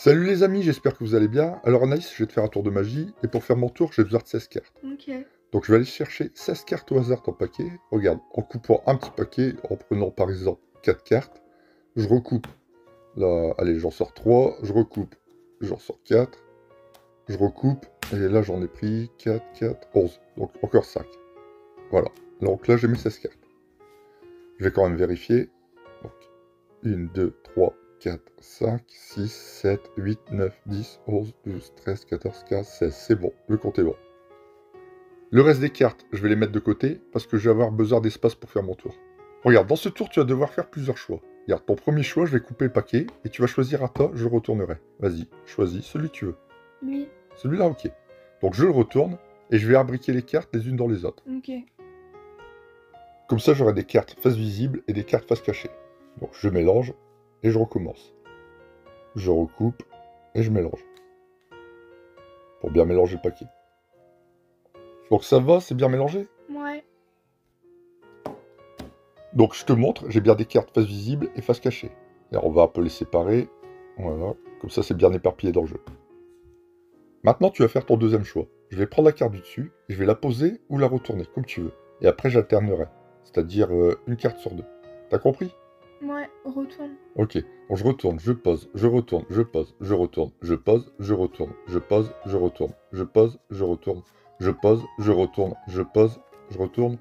Salut les amis, j'espère que vous allez bien. Alors Anaïs, je vais te faire un tour de magie, et pour faire mon tour, j'ai besoin de 16 cartes. Ok. Donc je vais aller chercher 16 cartes au hasard dans le paquet. Regarde, en coupant un petit paquet, en prenant par exemple 4 cartes, je recoupe. Là, allez, j'en sors 3, je recoupe, j'en sors 4, je recoupe, et là j'en ai pris 4, 4, 11. Donc encore 5. Voilà. Donc là j'ai mis 16 cartes. Je vais quand même vérifier. Donc 1, 2, 3, 4, 5, 6, 7, 8, 9, 10, 11, 12, 13, 14, 15, 16. C'est bon, le compte est bon. Le reste des cartes, je vais les mettre de côté parce que je vais avoir besoin d'espace pour faire mon tour. Regarde, dans ce tour, tu vas devoir faire plusieurs choix. Regarde, ton premier choix, je vais couper le paquet et tu vas choisir un tas, je le retournerai. Vas-y, choisis celui que tu veux. Oui. Celui-là, ok. Donc je le retourne et je vais imbriquer les cartes les unes dans les autres. Ok. Comme ça, j'aurai des cartes face visible et des cartes face cachée. Donc je mélange et je recommence. Je recoupe et je mélange. Pour bien mélanger le paquet. Donc ça va, c'est bien mélangé? Ouais. Donc je te montre, j'ai bien des cartes face visible et face cachée. Alors on va un peu les séparer. Voilà, comme ça c'est bien éparpillé dans le jeu. Maintenant tu vas faire ton deuxième choix. Je vais prendre la carte du dessus, et je vais la poser ou la retourner, comme tu veux. Et après j'alternerai. C'est-à-dire une carte sur deux. T'as compris? Ouais, retourne. Ok, donc je retourne, je pose, je retourne, je pose, je retourne, je pose, je retourne, je pose, je retourne, je pose, je retourne, je pose, je retourne, je pose, je retourne,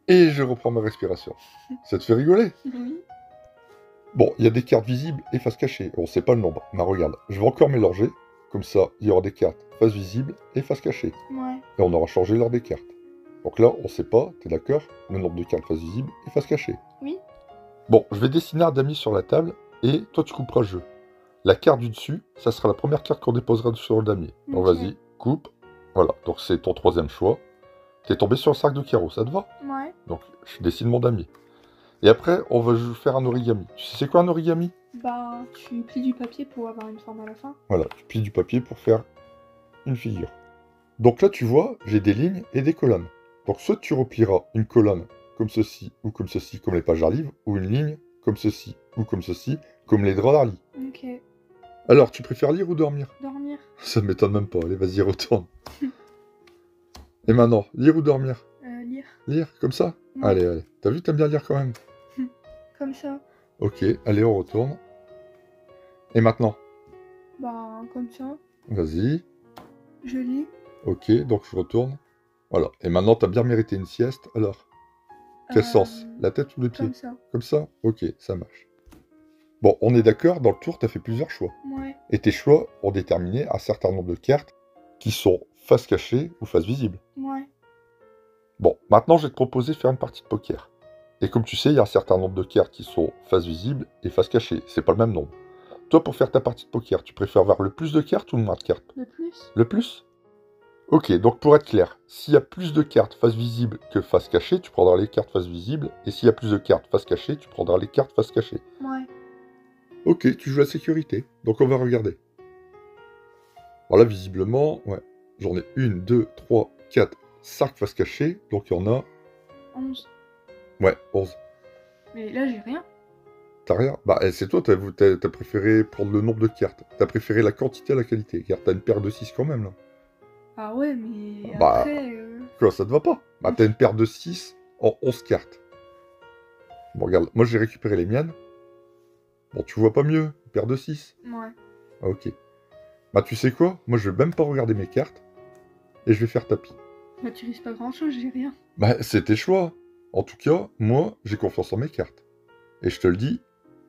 et je reprends ma respiration. Ça te fait rigoler? Oui. Bon, il y a des cartes visibles et face cachée. On sait pas le nombre. Mais regarde, je vais encore mélanger. Comme ça, il y aura des cartes face visible et face cachée. Ouais. Et on aura changé l'ordre des cartes. Donc là, on sait pas, t'es d'accord? Le nombre de cartes face visible et face cachée. Oui. Bon, je vais dessiner un damier sur la table et toi tu couperas le jeu. La carte du dessus, ça sera la première carte qu'on déposera sur le damier. Donc Ok. vas-y, coupe. Voilà, donc c'est ton troisième choix. T'es tombé sur le sac de carreaux, ça te va? Ouais. Donc je dessine mon damier. Et après, on va faire un origami. Tu sais c'est quoi un origami? Bah, tu plies du papier pour avoir une forme à la fin. Voilà, tu plies du papier pour faire une figure. Donc là, tu vois, j'ai des lignes et des colonnes. Donc soit tu replieras une colonne comme ceci ou comme ceci, comme les pages d'un livre, ou une ligne comme ceci ou comme ceci, comme les draps d'un lit. Ok. Alors, tu préfères lire ou dormir? Dormir. Ça ne m'étonne même pas. Allez, vas-y, retourne. Et maintenant, lire ou dormir? Lire. Lire, comme ça? Ouais. Allez, allez. T'as vu, t'aimes bien lire quand même. Comme ça. Ok, allez, on retourne. Et maintenant? Bah, comme ça. Vas-y. Je lis. Ok, donc je retourne. Voilà. Et maintenant, t'as bien mérité une sieste. Alors, quel sens? La tête ou les pieds? Comme ça. Comme ça? Ok, ça marche. Bon, on est d'accord, dans le tour, t'as fait plusieurs choix. Ouais. Et tes choix ont déterminé un certain nombre de cartes qui sont face cachée ou face visible. Ouais. Bon, maintenant, je vais te proposer de faire une partie de poker. Et comme tu sais, il y a un certain nombre de cartes qui sont face visible et face cachée. C'est pas le même nombre. Toi, pour faire ta partie de poker, tu préfères avoir le plus de cartes ou le moins de cartes? Le plus. Le plus? Ok, donc pour être clair, s'il y a plus de cartes face visible que face cachée, tu prendras les cartes face visible. Et s'il y a plus de cartes face cachée, tu prendras les cartes face cachée. Ouais. Ok, tu joues la sécurité. Donc on va regarder. Voilà, visiblement, ouais. J'en ai 1, 2, 3, 4, 5 face cachée. Donc il y en a... 11. Ouais, 11. Mais là, j'ai rien. T'as rien? Bah, c'est toi, t'as préféré prendre le nombre de cartes. T'as préféré la quantité à la qualité. Car t'as une paire de 6 quand même, là. Ah ouais, mais Bah, après... quoi, ça te va pas? Bah, t'as une paire de 6 en 11 cartes. Bon, regarde, moi j'ai récupéré les miennes. Bon, tu vois pas mieux, une paire de 6. Ouais. Ah, ok. Bah, tu sais quoi? Moi, je vais même pas regarder mes cartes. Et je vais faire tapis. Bah, tu risques pas grand-chose, j'ai rien. Bah, c'est tes choix. En tout cas, moi, j'ai confiance en mes cartes. Et je te le dis,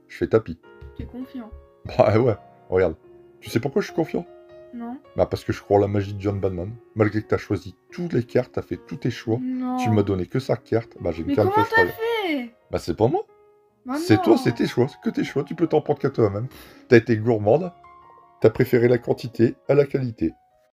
je fais tapis. T'es confiant. Bah ouais, regarde. Tu sais pourquoi je suis confiant? Non. Bah parce que je crois en la magie de John Banman. Malgré que t'as choisi toutes les cartes, t'as fait tous tes choix, Non. tu m'as donné que 5 cartes, bah j'ai une Mais carte comment flash t'as royale. fait? Bah c'est pas moi. Bah C'est non. toi, c'est tes choix, c'est que tes choix, tu peux t'en prendre qu'à toi-même. T'as été gourmande, t'as préféré la quantité à la qualité.